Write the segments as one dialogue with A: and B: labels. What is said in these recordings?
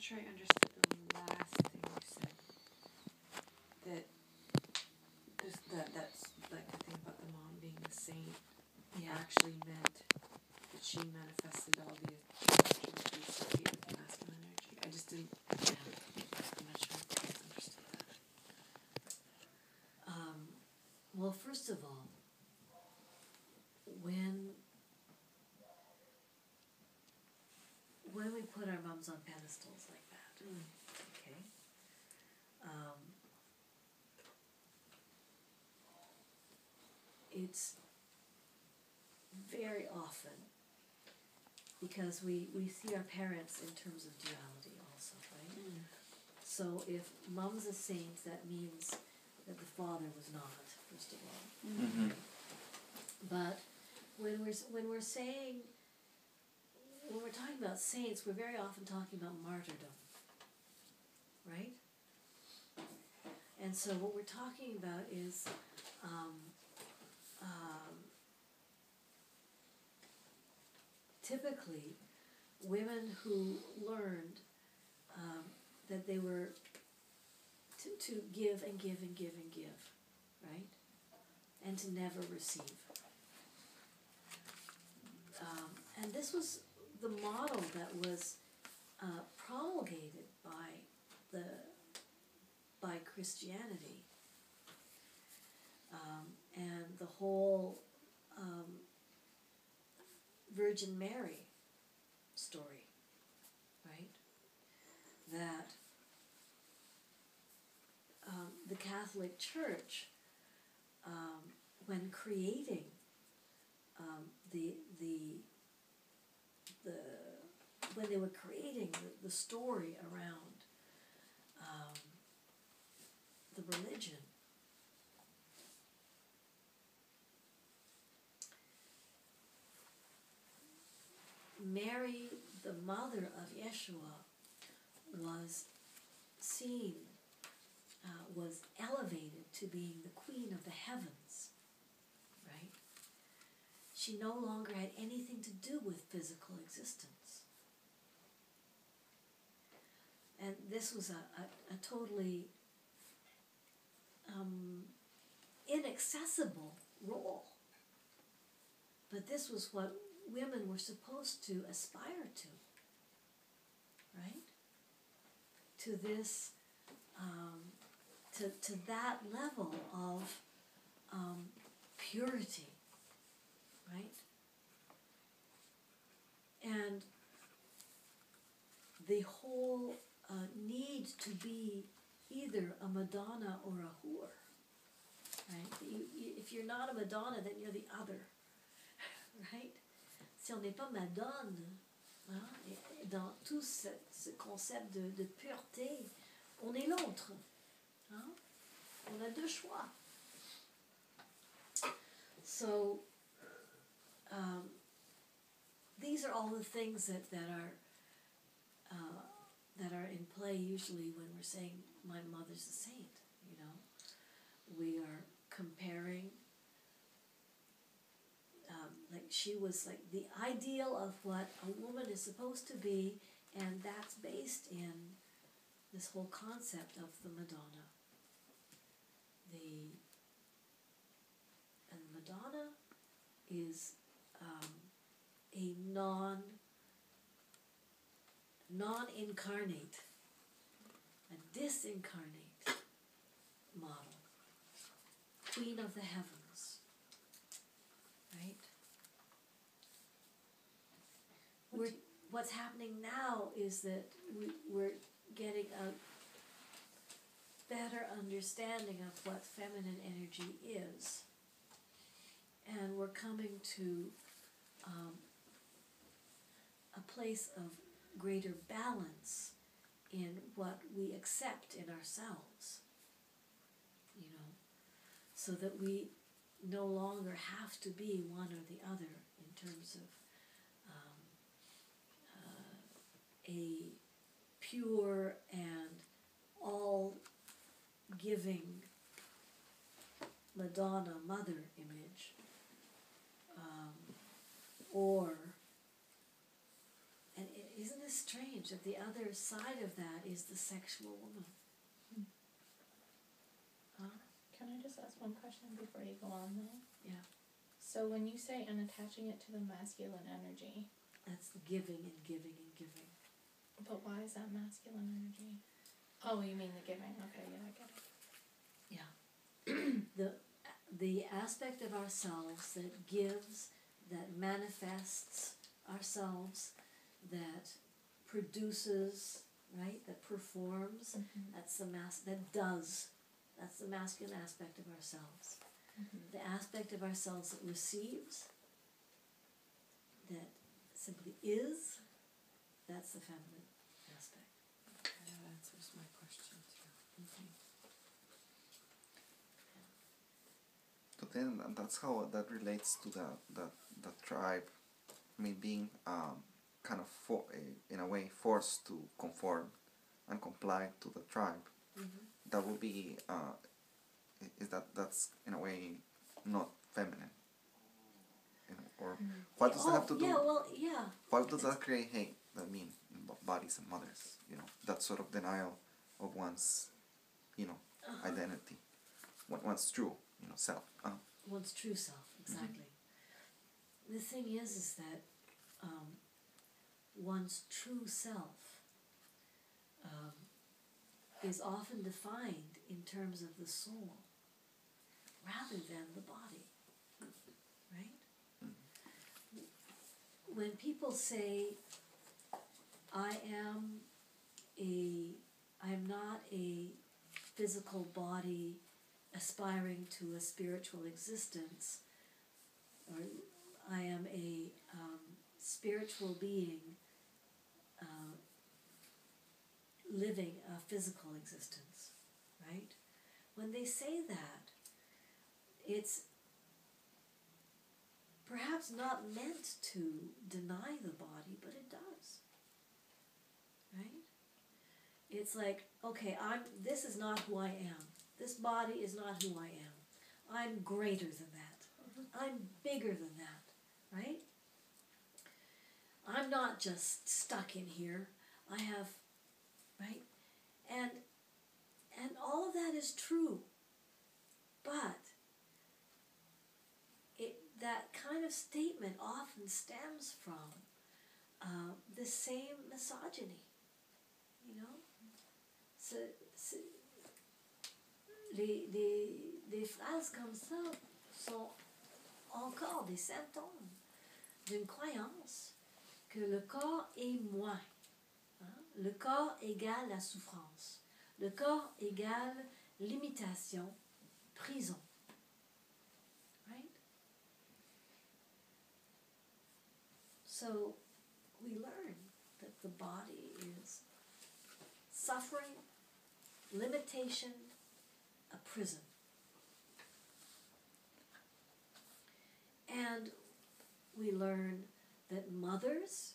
A: not sure I understood the last thing you said. That's like the thing about the mom being a saint.
B: Yeah.
A: Actually meant that she manifested all the attributes associated with the masculine energy. I just didn't. I'm not sure if I understood that.
B: Well, first of all, when we put our moms on pedestals like that, okay, it's very often because we see our parents in terms of duality also, right? So if mom's a saint, that means that the father was not, first of all.
C: Mm-hmm.
B: But when we're saying, when we're talking about saints, we're very often talking about martyrdom, right? And so what we're talking about is typically women who learned that they were to give and give and give and give, right? And to never receive. And this was the model that was promulgated by Christianity, and the whole Virgin Mary story, right? That the Catholic Church, when creating when they were creating the story around the religion, Mary, the mother of Yeshua, was seen, was elevated to being the queen of the heavens, right? She no longer had anything to do with physical existence. And this was a totally inaccessible role. But this was what women were supposed to aspire to, right? To this, to that level of purity, right? And the whole need to be either a Madonna or a whore, right? If you're not a Madonna, then you're the other, right? Si on n'est pas Madone, hein, dans tout ce concept de pureté, on est l'autre. Hein? On a deux choix. So, these are all the things that are in play usually when we're saying my mother's a saint. You know, we are comparing. Like she was like the ideal of what a woman is supposed to be, and that's based in this whole concept of the Madonna. And Madonna is a non-incarnate, a disincarnate model, queen of the heavens, right? What's happening now is that we're getting a better understanding of what feminine energy is, and we're coming to a place of greater balance in what we accept in ourselves, you know, so that we no longer have to be one or the other in terms of a pure and all-giving Madonna mother image, or, and isn't this strange that the other side of that is the sexual woman. Huh?
C: Can I just ask one question before you go on though?
B: Yeah.
C: So when you say unattaching it to the masculine energy,
B: That's the giving and giving and giving.
C: but why is that masculine energy? Oh, you mean the giving. Okay, yeah, I get it.
B: The aspect of ourselves that gives, that manifests ourselves, that produces, right, that performs, that's the that's the masculine aspect of ourselves. The aspect of ourselves that receives, that simply is, that's the feminine aspect.
A: That answers my question too.
D: So then that's how that relates to the tribe. I mean, being kind of in a way forced to conform and comply to the tribe. That would be that's in a way not feminine. You know, or what does that have to do? Why does that create hate? I mean, bodies and mothers. You know, that sort of denial of one's, identity, one's true, self.
B: One's true self, exactly. The thing is that one's true self is often defined in terms of the soul rather than the body, right? When people say, I am not a physical body aspiring to a spiritual existence, or I am a spiritual being living a physical existence, right? When they say that, it's perhaps not meant to deny the body, but it does, right? It's like, okay, this is not who I am. This body is not who I am. I'm greater than that. I'm bigger than that, right? I'm not just stuck in here. I have, right? And all of that is true. But that kind of statement often stems from the same misogyny, des phrases comme ça sont encore des symptômes d'une croyance que le corps est moi. Le corps égale la souffrance. Le corps égale limitation, prison. Right? So we learn that the body is suffering, limitation, a prison. And we learn that mothers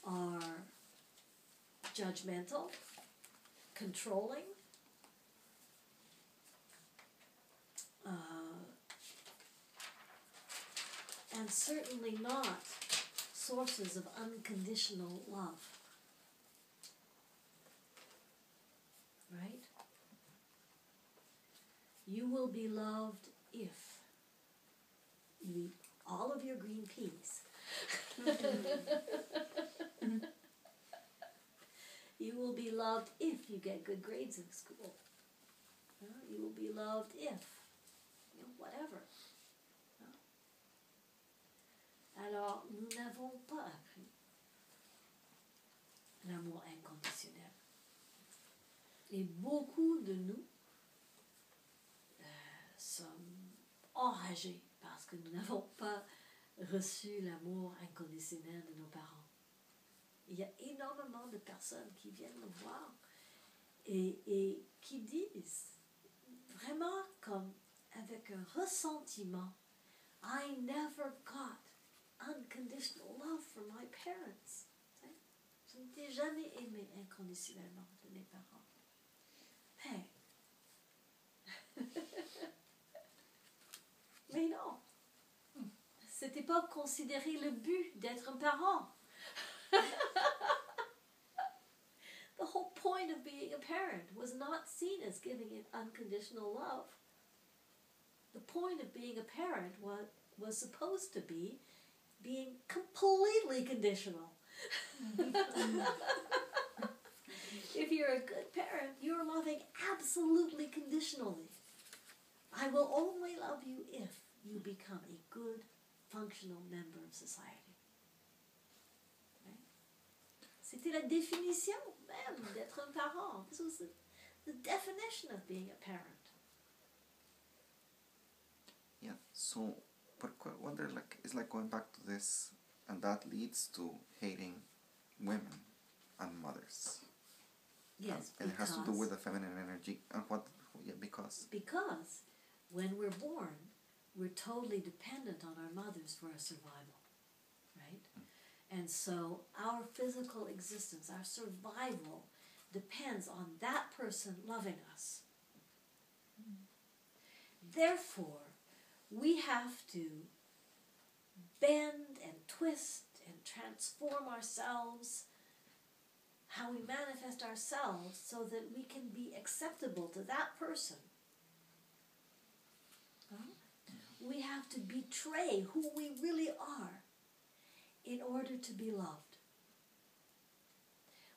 B: are judgmental, controlling, and certainly not sources of unconditional love. Right? You will be loved if you eat all of your green peas. You will be loved if you get good grades in school. You will be loved if, whatever. Alors, nous n'avons pas appris l'amour inconditionnel. Et beaucoup de nous sommes enragés parce que nous n'avons pas reçu l'amour inconditionnel de nos parents. Il y a énormément de personnes qui viennent me voir et qui disent vraiment comme avec un ressentiment, I never got unconditional love from my parents. Je n'étais jamais aimée inconditionnellement de mes parents. Hey. Mais non. C'était pas considéré le but d'être un parent. The whole point of being a parent was not seen as giving it unconditional love. The point of being a parent was supposed to be being completely conditional. If you're a good parent, you're loving absolutely conditionally. I will only love you if you become a good, functional member of society. Right? C'était la définition même d'être un parent. This was the definition of being a parent.
D: Yeah, so, but I wonder, like, it's like going back to this, and that leads to hating women and mothers.
B: Yes,
D: and it has to do with the feminine energy. And what? Yeah, because
B: when we're born, we're totally dependent on our mothers for our survival, right? And so our physical existence, our survival, depends on that person loving us. Therefore, we have to bend and twist and transform ourselves, how we manifest ourselves, so that we can be acceptable to that person. We have to betray who we really are in order to be loved.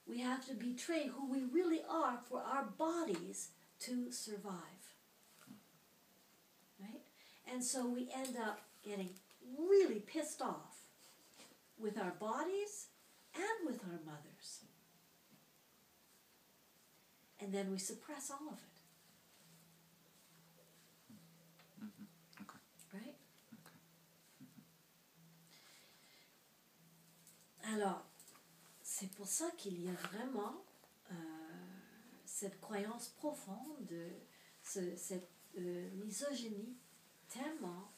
B: We have to betray who we really are for our bodies to survive. Right? And so we end up getting really pissed off with our bodies and with our mothers. And then we suppress all of it. Right? Alors, c'est pour ça qu'il y a vraiment cette croyance profonde de cette misogynie tellement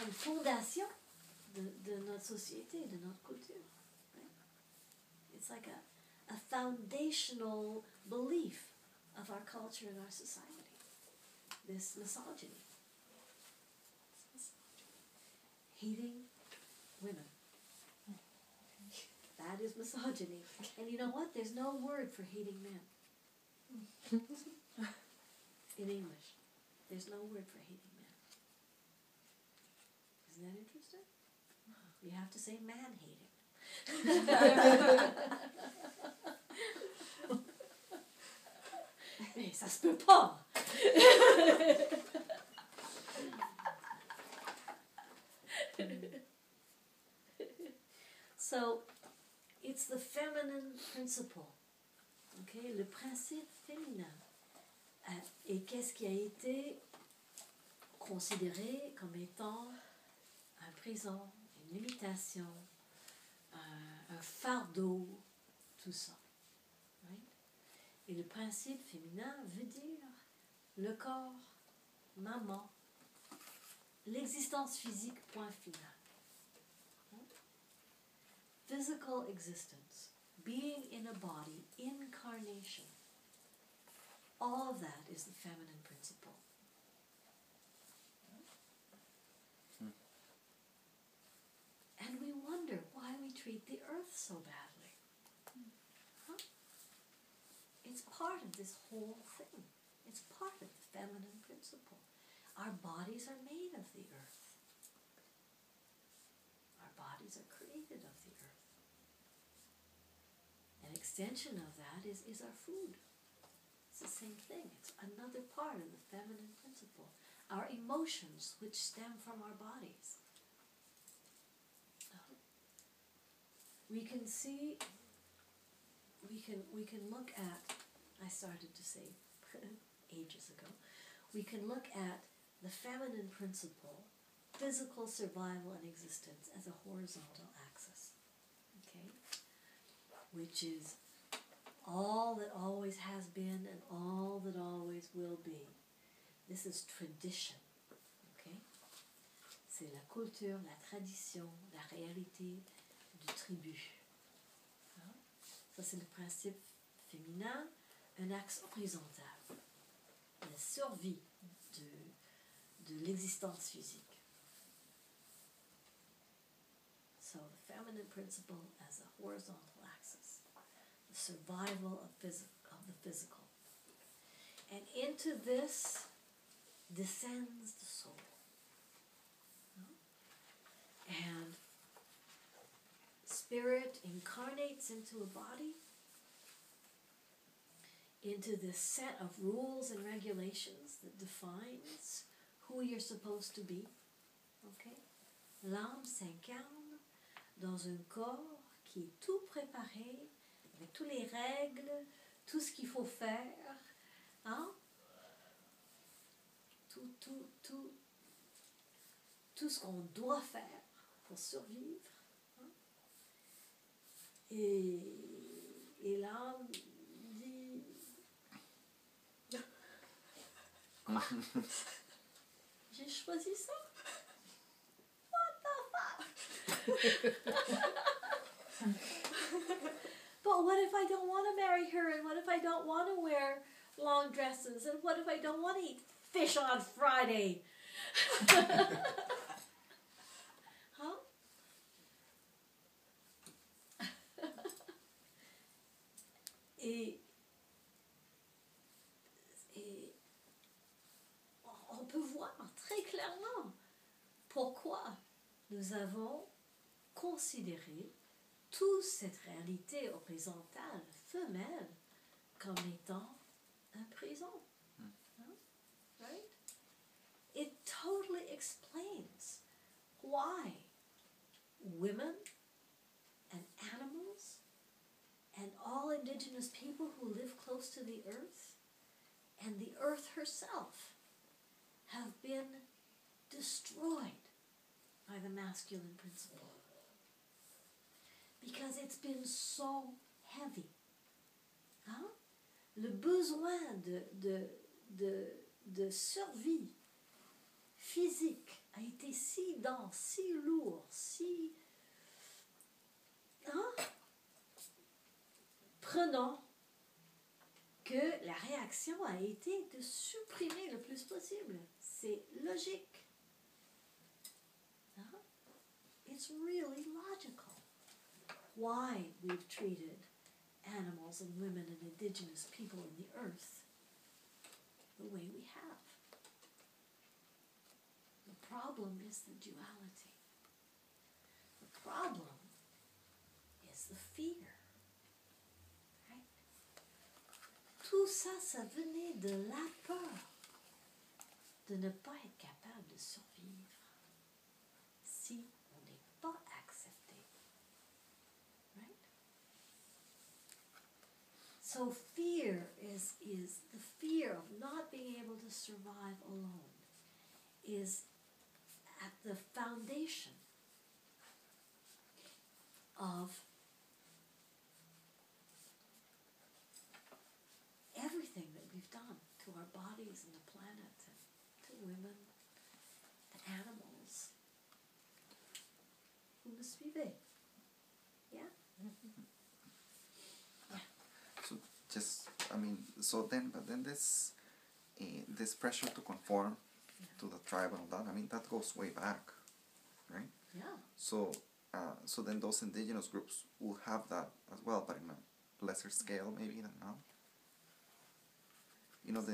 B: une fondation de notre société, de notre culture. Right? It's like a foundational belief of our culture and our society. This misogyny. Hating women. That is misogyny. And you know what? There's no word for hating men. In English. There's no word for hating men. Isn't that interesting? You have to say man hating. Mais ça se peut pas. So, it's the feminine principle. Okay? Le principe féminin. Et qu'est-ce qui a été considéré comme étant un prison, une limitation, un fardeau, tout ça. Right? Et le principe féminin veut dire le corps, maman, l'existence physique, point final. Physical existence, being in a body, incarnation, all of that is the feminine principle. And we wonder why we treat the earth so badly. Huh? It's part of this whole thing. It's part of the feminine principle. Our bodies are made of the earth. Our bodies are created of the earth. An extension of that is our food. It's the same thing. It's another part of the feminine principle. Our emotions, which stem from our bodies. We can see, we can look at, I started to say ages ago, we can look at the feminine principle, physical survival and existence, as a horizontal axis, okay? Which is all that always has been and all that always will be. This is tradition, okay? C'est la culture, la tradition, la réalité du tribu. Hein? Ça, c'est le principe féminin, un axe horizontal. La survie de l'existence physique. So the feminine principle as a horizontal axis, the survival of the physical. And into this descends the soul. And spirit incarnates into a body, into this set of rules and regulations that defines who you're supposed to be. Okay? L'âme s'incarne dans un corps qui est tout préparé, avec toutes les règles, tout ce qu'il faut faire, hein? Tout ce qu'on doit faire pour survivre. Hein? Et l'âme dit... J'ai choisi ça? But what if I don't want to marry her, and what if I don't want to wear long dresses, and what if I don't want to eat fish on Friday? Huh? Et on peut voir très clairement pourquoi nous avons considéré toute cette réalité horizontale, femelle, comme étant un prison. Huh? Right? It totally explains why women and animals and all indigenous people who live close to the earth and the earth herself have been destroyed by the masculine principle. Because it's been so heavy. Hein? Le besoin de survie physique a été si dense, si lourd, si... Hein? Prenant que la réaction a été de supprimer le plus possible. C'est logique. Hein? It's really logical why we've treated animals and women and indigenous people in the earth the way we have. The problem is the duality. The problem is the fear. Right? Tout ça, ça venait de la peur de ne pas être capable de survivre si on n'est pas accepté. Right? So fear is the fear of not being able to survive alone is at the foundation of everything that we've done to our bodies and the planet and to women, to animals. Vous me suivez? Yeah? Yeah.
D: So just, I mean, but then this pressure to conform to the tribe and all that, I mean, that goes way back, right?
B: Yeah.
D: So then those indigenous groups will have that as well, but in a lesser scale maybe than now. You know,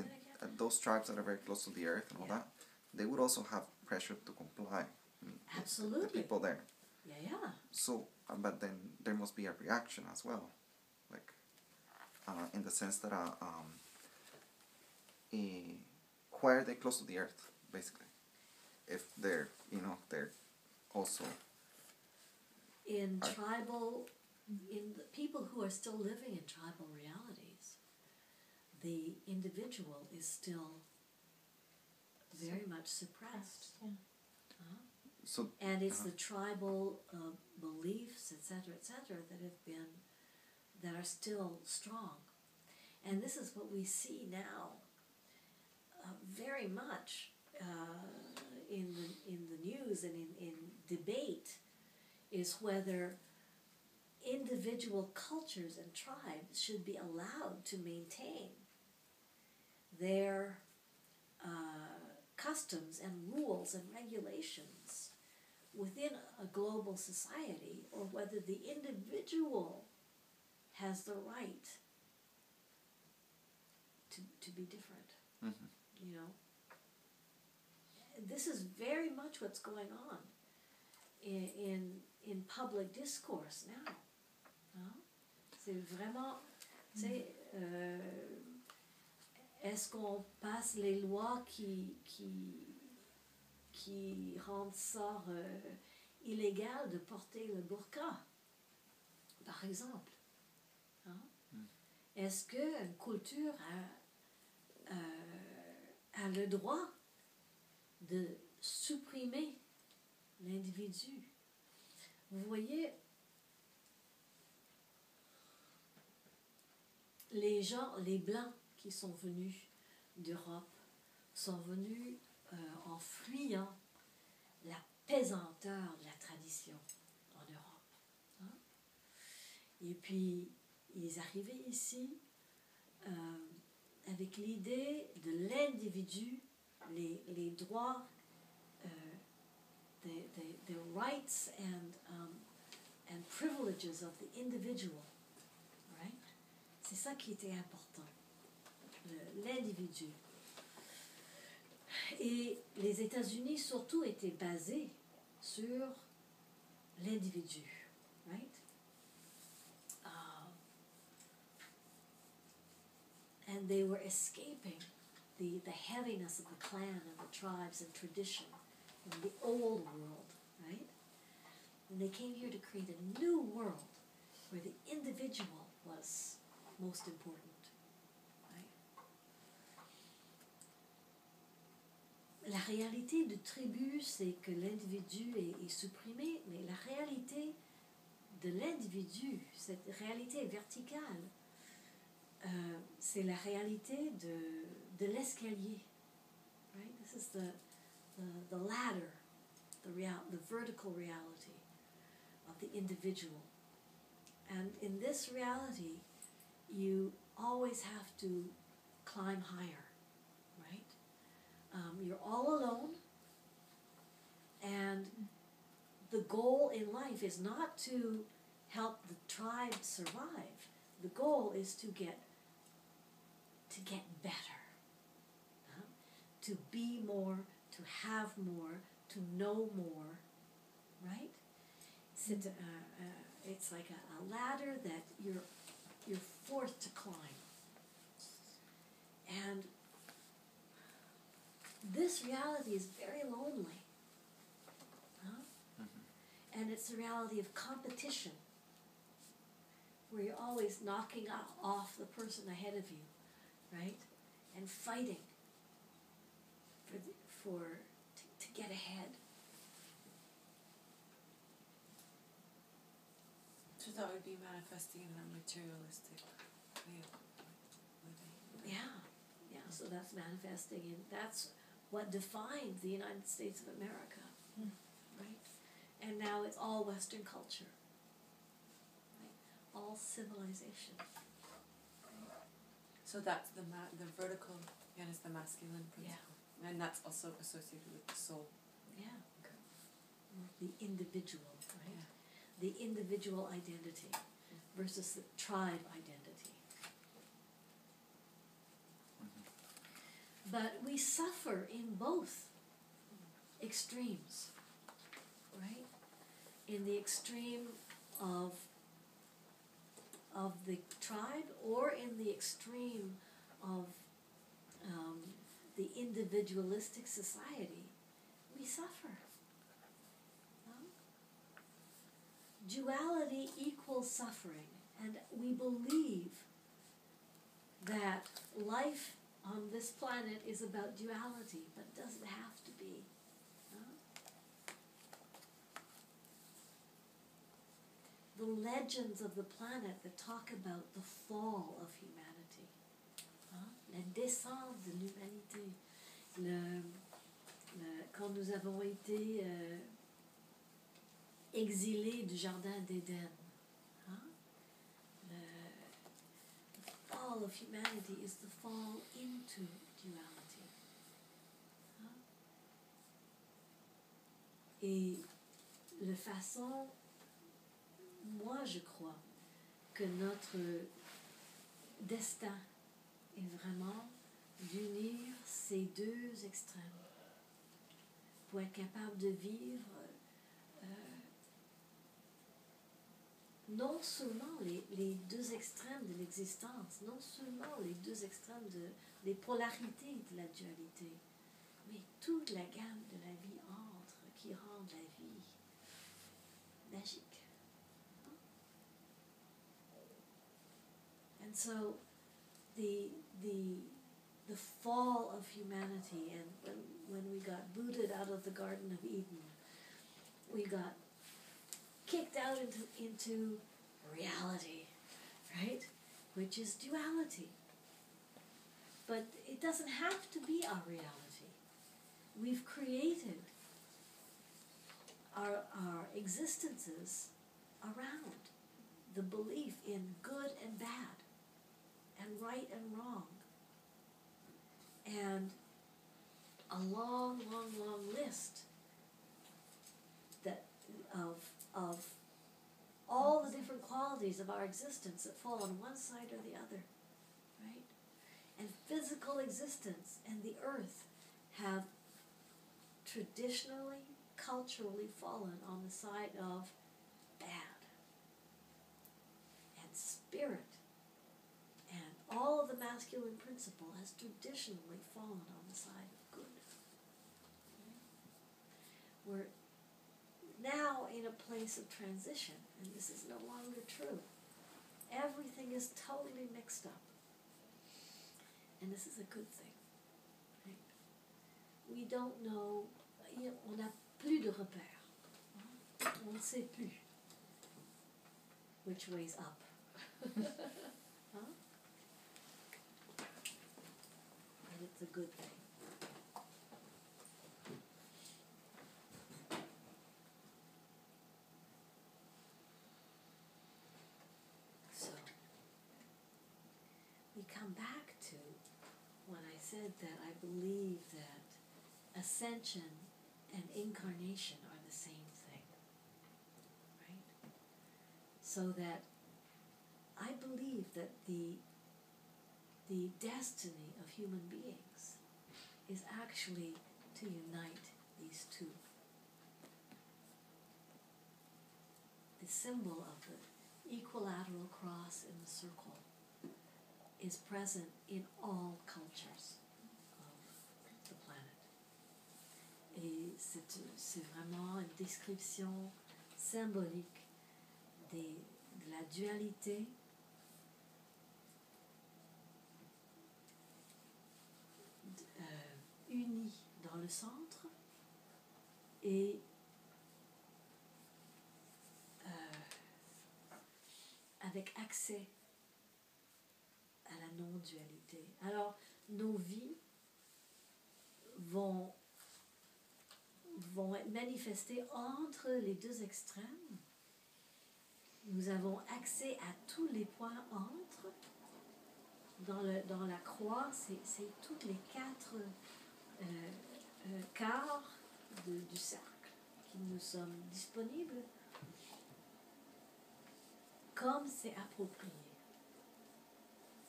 D: those tribes that are very close to the earth and all that, they would also have pressure to comply. I mean,
B: absolutely.
D: The people there.
B: Yeah.
D: So, but then there must be a reaction as well, like in the sense that why are they close to the earth, basically? If they're, they're also
B: in tribal, in the people who are still living in tribal realities, the individual is still very much suppressed.
C: Yeah.
D: So,
B: and it's the tribal beliefs, etc., that are still strong. And this is what we see now very much in the news and in debate, is whether individual cultures and tribes should be allowed to maintain their customs and rules and regulations within a global society, or whether the individual has the right to be different. You know, this is very much what's going on in public discourse now. Hein? C'est vraiment, tu sais, est-ce qu'on passe les lois qui rendent ça illégal de porter le burqa, par exemple? Hein? Est-ce qu'une culture a le droit de supprimer l'individu? Vous voyez, les gens, les Blancs qui sont venus d'Europe, sont venus en fuyant la pesanteur de la tradition en Europe. Hein? Et puis, ils arrivaient ici avec l'idée de l'individu, les droits, the rights and privileges of the individual. Right? C'est ça qui était important, l'individu. Et les États-Unis surtout étaient basés sur l'individu, right? And they were escaping the heaviness of the clan and the tribes and tradition in the old world, right? And they came here to create a new world where the individual was most important. La réalité de tribu, c'est que l'individu est supprimé, mais la réalité de l'individu, cette réalité verticale, c'est la réalité de l'escalier. Right? This is the ladder, the vertical reality of the individual. And in this reality, you always have to climb higher. You're all alone, and the goal in life is not to help the tribe survive. The goal is to get better, to be more, to have more, to know more, right? It's like a ladder that you're forced to climb, and this reality is very lonely. Huh? Mm-hmm. And it's a reality of competition, where you're always knocking off the person ahead of you, right? And fighting to get ahead.
A: So that would be manifesting in a materialistic way of living.
B: Yeah. So that's manifesting in, that's what defines the United States of America, right? And now it's all Western culture, right? All civilization. Right?
A: So that's the vertical, and it's the masculine principle, and that's also associated with the soul.
B: Yeah. Okay. The individual, right? Yeah. The individual identity versus the tribe identity. But we suffer in both extremes, right? In the extreme of the tribe, or in the extreme of the individualistic society, we suffer. Duality equals suffering, and we believe that life on this planet is about duality, but it doesn't have to be. The legends of the planet that talk about the fall of humanity, la descente de l'humanité, quand nous avons été exilés du jardin d'Éden. The fall of humanity is the fall into duality. Et la façon, moi je crois, que notre destin est vraiment d'unir ces deux extrêmes pour être capable de vivre non seulement les deux extrêmes de l'existence, non seulement les deux extrêmes des polarités de la dualité, mais toute la gamme de la vie entre qui rend la vie magique. And so the fall of humanity, and when we got booted out of the Garden of Eden, we got kicked out into reality, right? Which is duality. But it doesn't have to be our reality. We've created our existences around the belief in good and bad, and right and wrong, and a long, long, long list that of all the different qualities of our existence that fall on one side or the other, right? And physical existence and the earth have traditionally, culturally fallen on the side of bad. And spirit and all of the masculine principle has traditionally fallen on the side of good. We're now in a place of transition, and this is no longer true. Everything is totally mixed up. And this is a good thing. Right? We don't know, on n'a plus de repères. On ne sait plus which way's up. Huh? And it's a good thing. So, we come back to when I said that I believe that ascension and incarnation are the same thing. Right? So that I believe that the destiny of human beings is actually to unite these two. The symbol of the equilateral cross in the circle is present in all cultures of the planet. Et c'est vraiment une description symbolique de la dualité unie dans le centre et avec accès à la non-dualité. Alors, nos vies vont être manifestées entre les deux extrêmes. Nous avons accès à tous les points entre. Dans la croix, c'est toutes les quatre quarts du cercle qui nous sommes disponibles comme c'est approprié.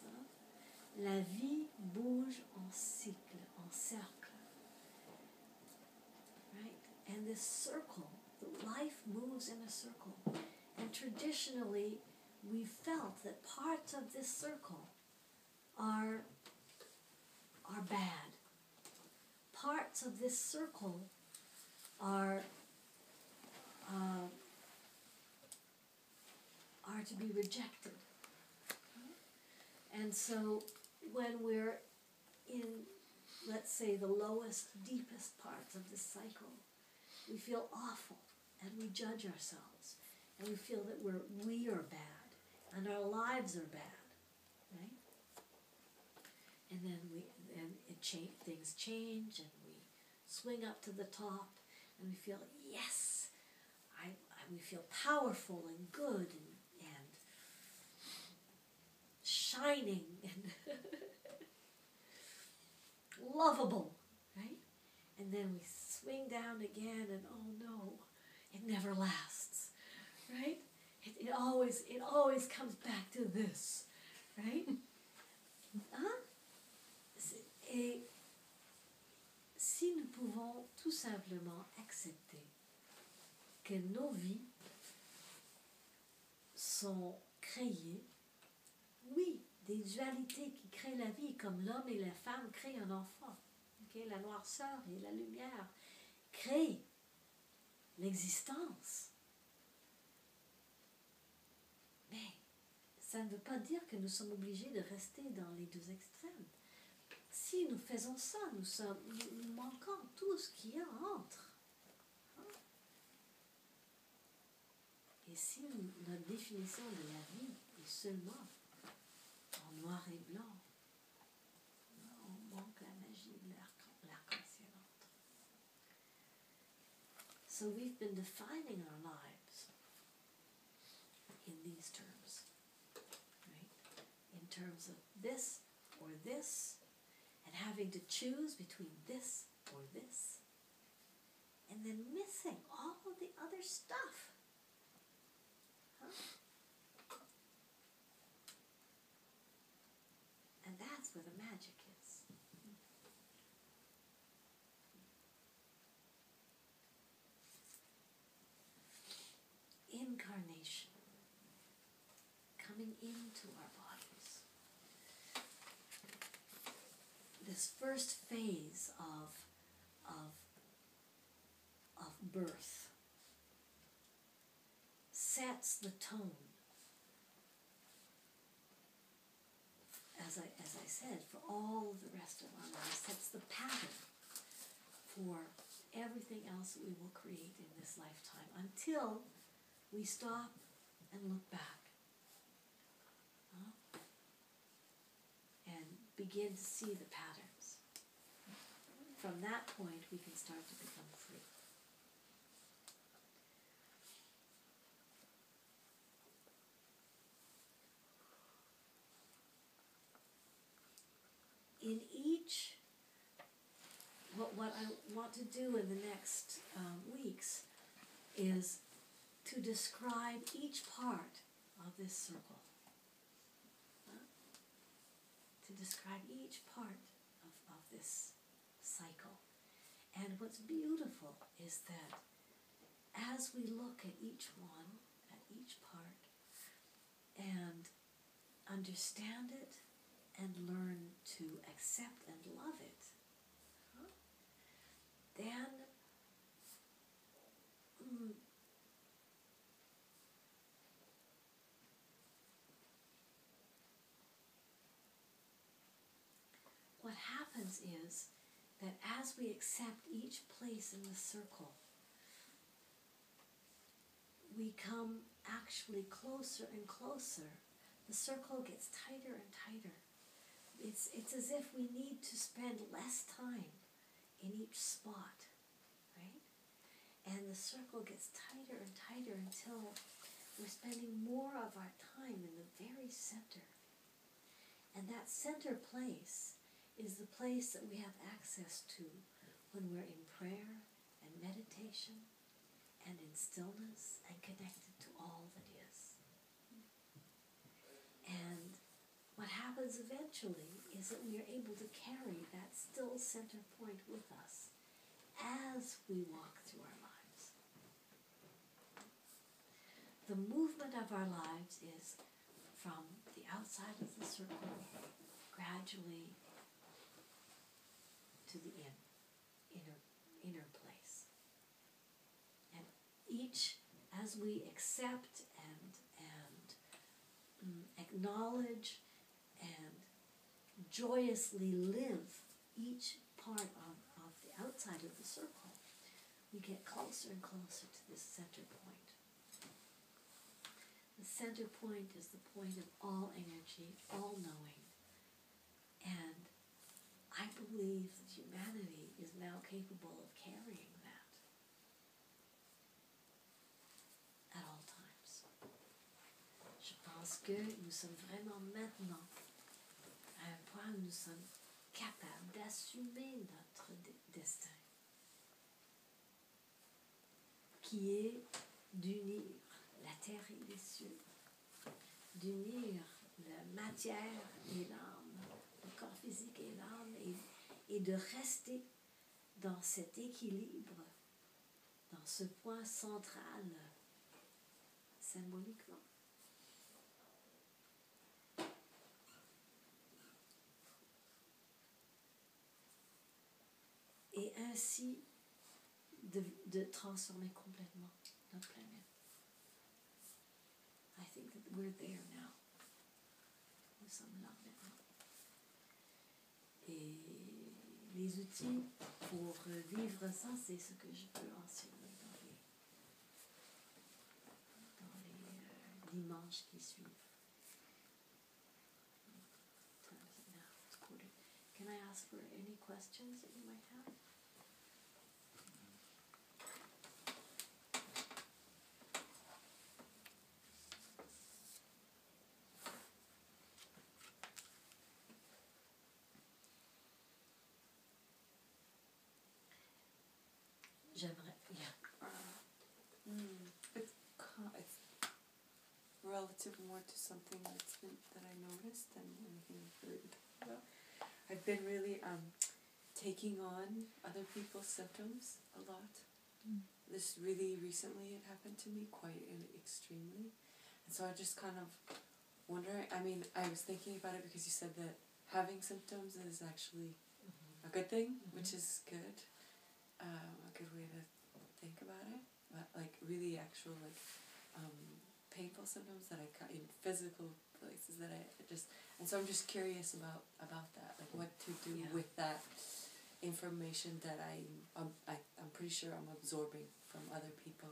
B: Hein? La vie bouge en cycle, en cercle. Right? And this circle, the life moves in a circle. And traditionally, we felt that parts of this circle are bad. Parts of this circle are to be rejected. And so when we're in, let's say, the lowest, deepest parts of this cycle, we feel awful and we judge ourselves and we feel that we are bad and our lives are bad, right? And then things change and we swing up to the top and we feel, yes, we feel powerful and good and shining and lovable, right? And then we swing down again and oh no, it never lasts, right? It always comes back to this, right? Hein? Et si nous pouvons tout simplement accepter que nos vies sont créées, oui, des dualités qui créent la vie, comme l'homme et la femme créent un enfant, okay? La noirceur et la lumière créent l'existence. Mais ça ne veut pas dire que nous sommes obligés de rester dans les deux extrêmes. Si nous faisons ça, nous manquons tout ce qu'il y a entre. Et si notre définition de la vie est seulement en noir et blanc, on manque la magie de l'arc-en-ciel entre. So we've been defining our lives in these terms, right? In terms of this or this, and having to choose between this or this, and then missing all of the other stuff. Huh? And that's where the magic is. Incarnation, coming into our bodies. This first phase of birth sets the tone, as I said, for all the rest of our lives, sets the pattern for everything else that we will create in this lifetime until we stop and look back, and begin to see the patterns. From that point, we can start to become free. In each, what I want to do in the next weeks is to describe each part of this circle. To describe each part of this cycle. And what's beautiful is that as we look at each one, at each part, and understand it and learn to accept and love it, then what happens is that as we accept each place in the circle, we come actually closer and closer. The circle gets tighter and tighter. It's as if we need to spend less time in each spot, right? And the circle gets tighter and tighter until we're spending more of our time in the very center. And that center place is the place that we have access to when we're in prayer and meditation and in stillness and connected to all that is. And what happens eventually is that we are able to carry that still center point with us as we walk through our lives. The movement of our lives is from the outside of the circle gradually to the inner place. And each, as we accept and acknowledge and joyously live each part of the outside of the circle, we get closer and closer to this center point. The center point is the point of all energy, all knowing. And I believe that humanity is now capable of carrying that at all times. Je pense que nous sommes vraiment maintenant à un point où nous sommes capables d'assumer notre destin, qui est d'unir la terre et les cieux, d'unir la matière et l'âme, le corps physique et l'âme, et de rester dans cet équilibre, dans ce point central, symboliquement. Et ainsi de transformer complètement notre planète. I think that we're there now. Nous sommes là maintenant. Et les outils pour vivre ça, c'est ce que je peux enseigner dans les dimanches qui suivent. Can I ask for any questions that you might have? J'aimerais, yeah.
A: It's relative more to something that I noticed than anything I've heard about. I've been really taking on other people's symptoms a lot. This really recently it happened to me quite extremely, and so I just kind of wondering. I mean, I was thinking about it because you said that having symptoms is actually a good thing, which is good. A good way to think about it, but like really actual painful symptoms that I got in physical places that I just, and so I'm just curious about that, like what to do with that information that I'm pretty sure I'm absorbing from other people.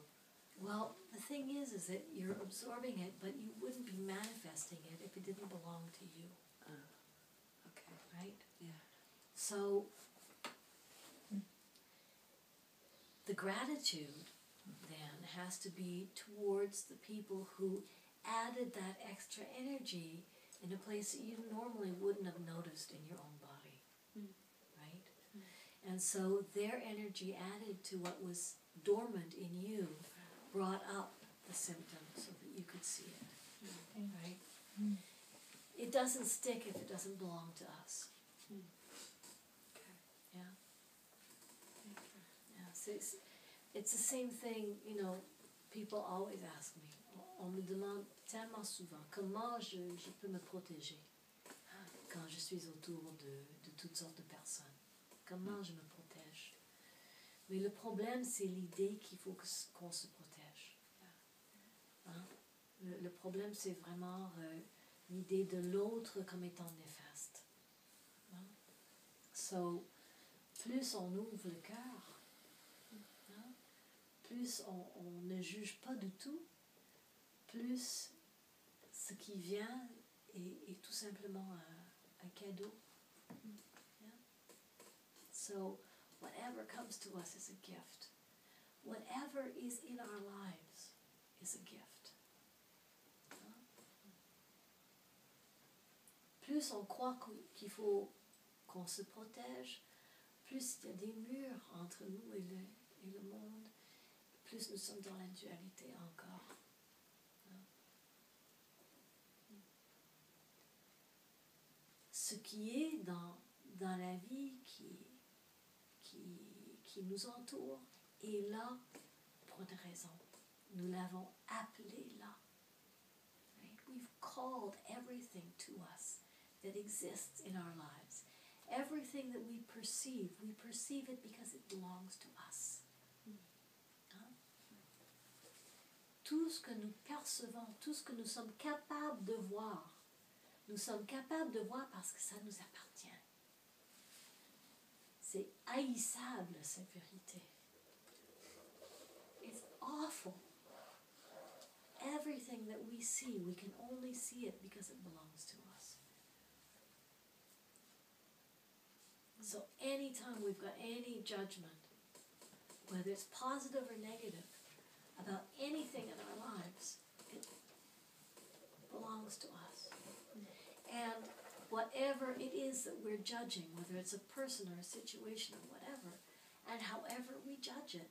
B: Well, the thing is that you're absorbing it, but you wouldn't be manifesting it if it didn't belong to you.
A: Okay.
B: Right?
A: Yeah.
B: So the gratitude then has to be towards the people who added that extra energy in a place that you normally wouldn't have noticed in your own body. Right? And so their energy added to what was dormant in you brought up the symptoms so that you could see it. Right? It doesn't stick if it doesn't belong to us.
A: Okay.
B: Yeah. Yeah. So it's the same thing, you know, people always ask me, on me demande tellement souvent, comment je peux me protéger quand je suis autour de toutes sortes de personnes. Comment je me protège? Mais le problème, c'est l'idée qu'il faut qu'on se protège. Hein? Le problème, c'est vraiment l'idée de l'autre comme étant néfaste. Hein? So, plus on ouvre le cœur, hein? Plus on ne juge pas du tout, plus ce qui vient est tout simplement un cadeau. Yeah? So, whatever comes to us is a gift. Whatever is in our lives is a gift. Plus on croit qu'il faut qu'on se protège, plus il y a des murs entre nous et le monde, plus nous sommes dans la dualité encore. Ce qui est dans la vie qui nous entoure est là pour une raison. Nous l'avons appelé là. Right? We've called everything to us that exists in our lives. Everything that we perceive it because it belongs to us. Hein? Tout ce que nous percevons, tout ce que nous sommes capables de voir, nous sommes capables de voir parce que ça nous appartient. C'est haïssable, cette vérité. It's awful. Everything that we see, we can only see it because it belongs to us. So anytime we've got any judgment, whether it's positive or negative, about anything in our lives, it belongs to us. And whatever it is that we're judging, whether it's a person or a situation or whatever, and however we judge it,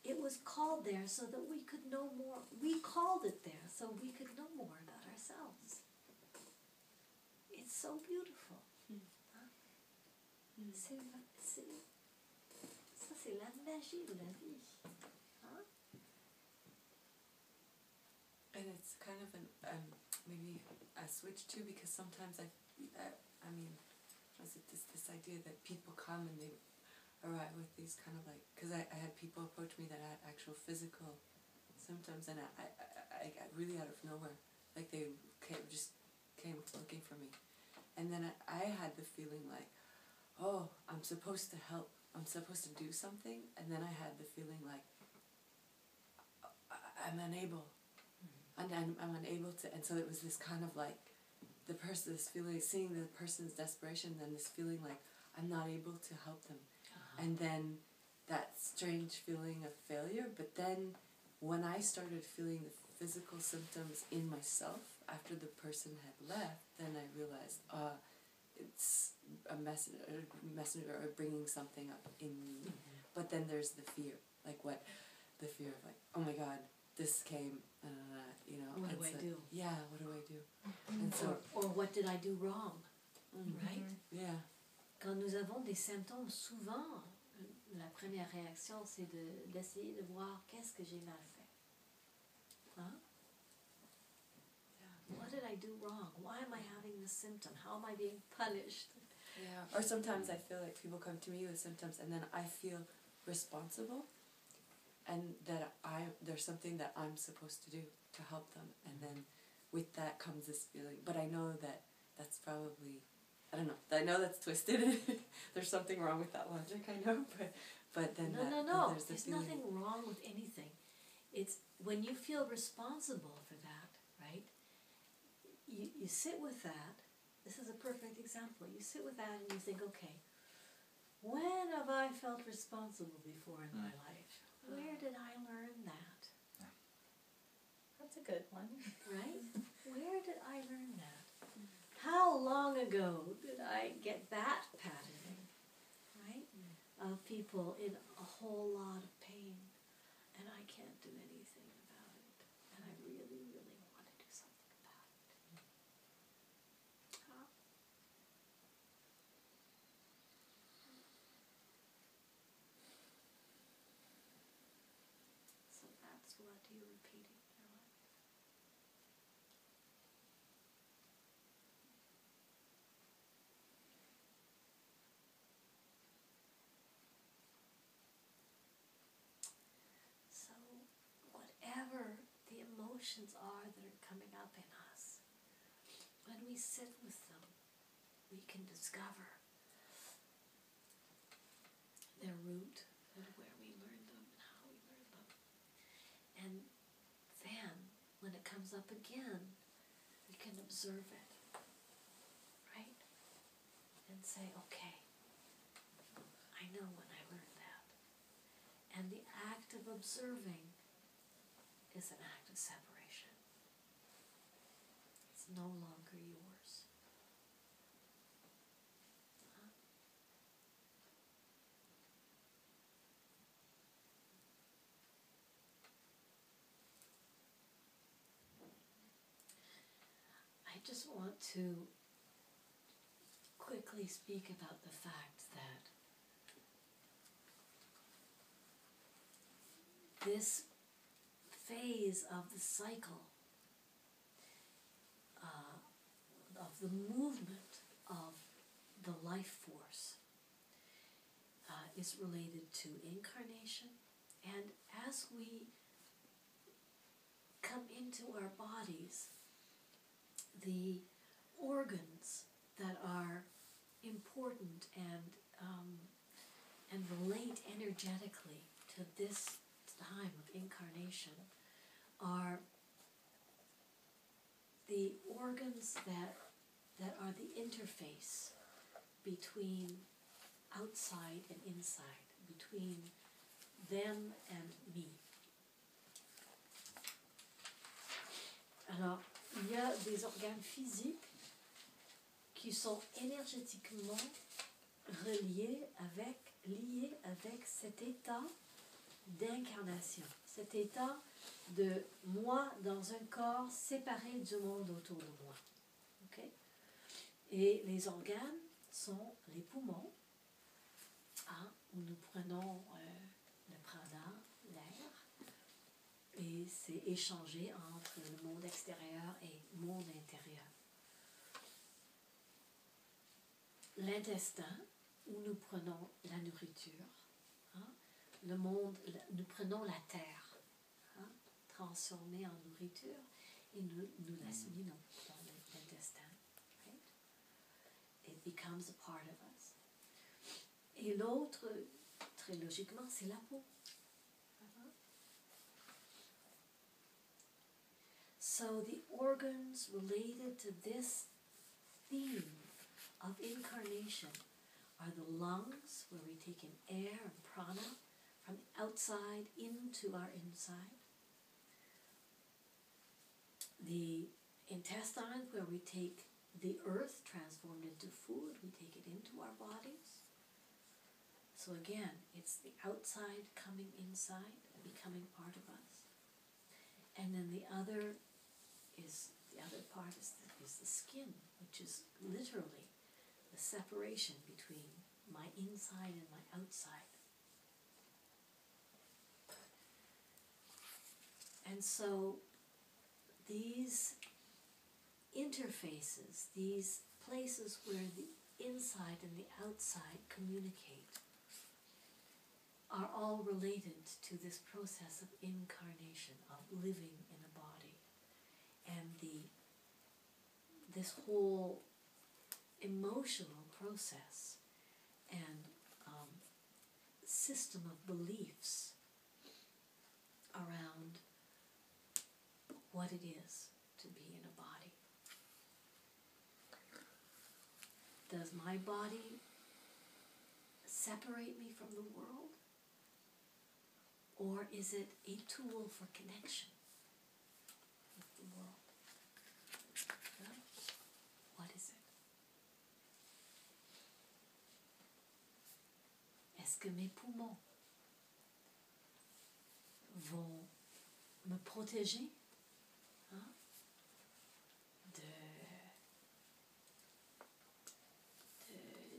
B: It was called there so that we could know more. We called it there so we could know more about ourselves. It's so beautiful. Hein? Ça, c'est la magie de la vie. Hein?
A: And it's kind of maybe a switch too, because sometimes I mean, was it this idea that people come and they arrive with these kind of like, because I had people approach me that had actual physical symptoms, and I got really out of nowhere, like they came looking for me, and then I had the feeling like, oh, I'm supposed to help, I'm supposed to do something, and then I had the feeling like I'm unable, and I'm unable to, and so it was this kind of like this feeling, seeing the person's desperation, then this feeling like I'm not able to help them. And then that strange feeling of failure. But then when I started feeling the physical symptoms in myself after the person had left, then I realized it's a messenger or bringing something up in me. Mm-hmm. But then there's the fear, like the fear of like, oh my God, this came, you know.
B: What do I do?
A: Yeah, what do I do?
B: Mm-hmm.
A: And so,
B: or what did I do wrong?
A: Mm-hmm.
B: Right?
A: Yeah.
B: Quand nous avons des symptômes, souvent, la première réaction, c'est d'essayer de voir qu'est-ce que j'ai mal fait. Huh? Yeah. What did I do wrong? Why am I having this symptom? How am I being punished?
A: Yeah. Or sometimes I feel like people come to me with symptoms and then I feel responsible and that there's something that I'm supposed to do to help them. And then with that comes this feeling. But I know that that's probably... I don't know. I know that's twisted. There's something wrong with that logic, I know, but then
B: no.
A: There's
B: There's nothing wrong with anything. It's when you feel responsible for that, right? You sit with that. This is a perfect example. You sit with that and you think, okay, when have I felt responsible before in my life? Where did I learn that?
C: That's a good one.
B: Right? Where did I learn that? How long ago did I get that patterning, right? Of people in a whole lot of pain, and I can't do anything about it, and I really, really want to do something about it. Huh? So that's what you're repeating. Whatever the emotions are that are coming up in us, when we sit with them, we can discover their root and where we learned them and how we learned them. And then, when it comes up again, we can observe it, right? And say, okay, I know when I learned that. And the act of observing is an act of separation. It's no longer yours. Huh? I just want to quickly speak about the fact that this phase of the cycle of the movement of the life force is related to incarnation, and as we come into our bodies, the organs that are important and relate energetically to this time of incarnation are the organs that are the interface between outside and inside, between them and me. Alors, il y a des organes physiques qui sont énergétiquement liés avec cet état d'incarnation, cet état de moi dans un corps séparé du monde autour de moi. Okay? Et les organes sont les poumons, hein, où nous prenons le prana, l'air, et c'est échangé entre le monde extérieur et le monde intérieur. L'intestin, où nous prenons la nourriture, hein, le monde, nous prenons la terre, hein, transformée en nourriture, et nous l'assimilons dans l'intestin. Right? It becomes a part of us. Et l'autre, très logiquement, c'est la peau. So the organs related to this theme of incarnation are the lungs, where we take in air and prana from the outside into our inside. The intestine, where we take the earth transformed into food, we take it into our bodies. So again, it's the outside coming inside and becoming part of us. And then the other part is the skin, which is literally the separation between my inside and my outside. And so these interfaces, these places where the inside and the outside communicate, are all related to this process of incarnation, of living in a body. And this whole emotional process and system of beliefs around what it is to be in a body. Does my body separate me from the world? Or is it a tool for connection with the world? What is it? Est-ce que mes poumons vont me protéger, hein,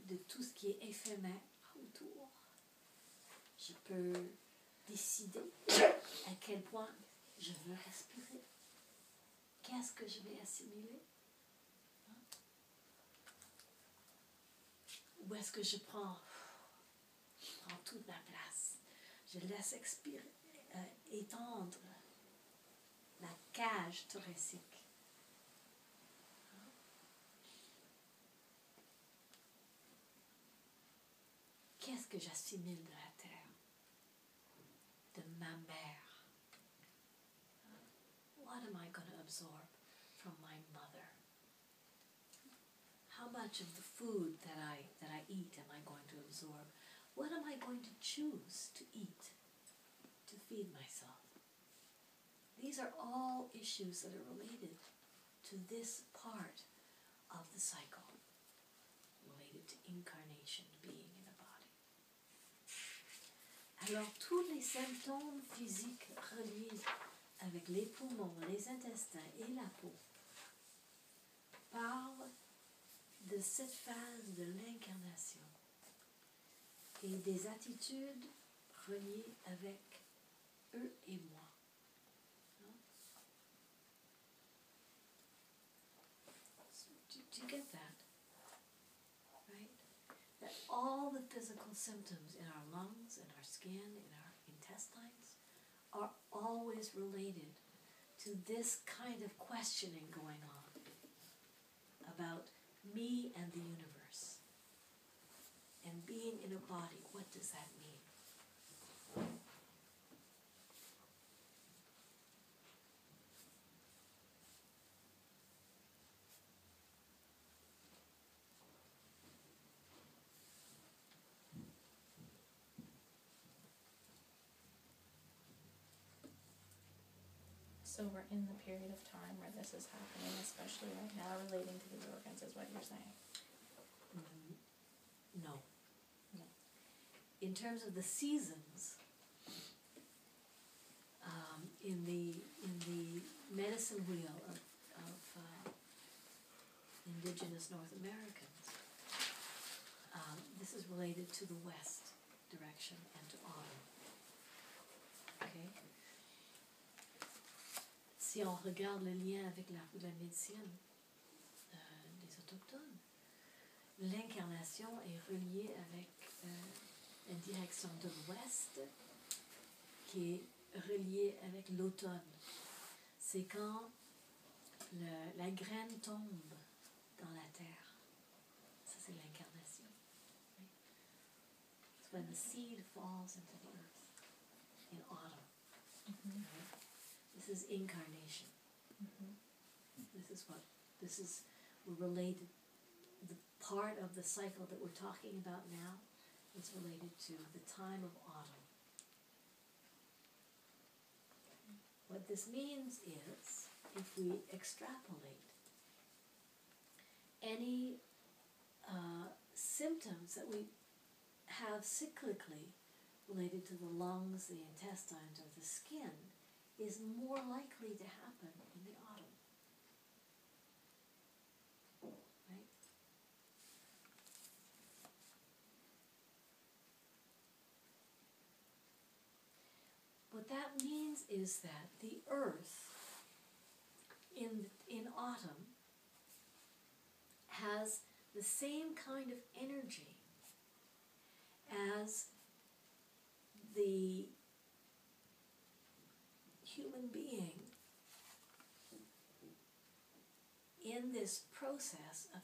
B: de tout ce qui est éphémère autour? Je peux décider à quel point je veux respirer. Qu'est-ce que je vais assimiler? Hein? Ou est-ce que je prends toute ma place? Je laisse expirer, étendre la cage thoracique. Hein? Qu'est-ce que j'assimile de la terre? De ma mère. What am I going to absorb from my mother? How much of the food that I eat am I going to absorb? What am I going to choose to eat to feed myself? These are all issues that are related to this part of the cycle, related to incarnation, being in a body. Alors, tous les symptômes physiques reliés avec les poumons, les intestins et la peau parlent de cette phase de l'incarnation et des attitudes reliées avec eux et moi. Do you get that? Right? That all the physical symptoms in our lungs, in our skin, in our intestines are always related to this kind of questioning going on about me and the universe. And being in a body, what does that mean?
C: So we're in the period of time where this is happening, especially right now, relating to the organs, is what you're saying?
B: No. In terms of the seasons, in the medicine wheel of indigenous North Americans, this is related to the west direction and to autumn. Okay? Si on regarde le lien avec la médecine des autochtones, l'incarnation est reliée avec la direction de l'ouest qui est reliée avec l'automne. C'est quand la graine tombe dans la terre. Ça, c'est l'incarnation. It's when the seed falls into the earth in autumn.
C: Mm-hmm.
B: Right? This is incarnation.
C: Mm-hmm.
B: We're related. The part of the cycle that we're talking about now is related to the time of autumn. What this means is, if we extrapolate, any symptoms that we have cyclically related to the lungs, the intestines, or the skin is more likely to happen in the autumn. Right? What that means is that the earth in autumn has the same kind of energy as the human being in this process of